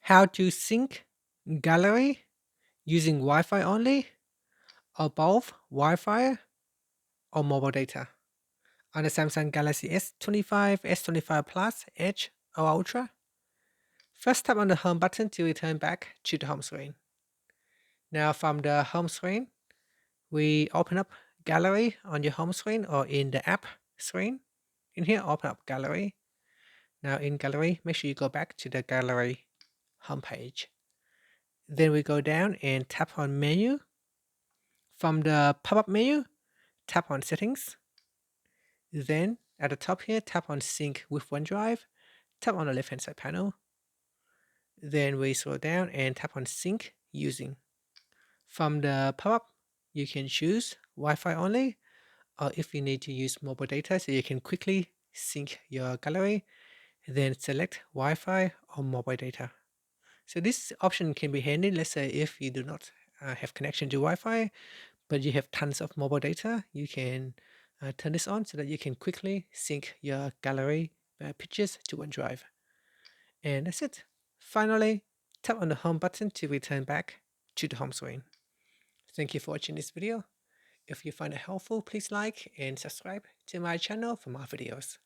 How to sync gallery using Wi-Fi only, or both Wi-Fi or mobile data on the Samsung Galaxy S25, S25 Plus, Edge, or Ultra. First, tap on the home button to return back to the home screen. Now from the home screen, we open up gallery on your home screen or in the app screen. In here, open up gallery. Now in gallery, make sure you go back to the gallery homepage. Then we go down and tap on menu. From the pop-up menu, tap on settings. Then at the top here, tap on sync with OneDrive. Tap on the left hand side panel. Then we scroll down and tap on sync using. From the pop-up, you can choose Wi-Fi only, or if you need to use mobile data so you can quickly sync your gallery, then select Wi-Fi or mobile data. So this option can be handy. Let's say if you do not have connection to Wi-Fi, but you have tons of mobile data, you can turn this on so that you can quickly sync your gallery pictures to OneDrive. And that's it. Finally, tap on the home button to return back to the home screen. Thank you for watching this video. If you find it helpful, please like and subscribe to my channel for more videos.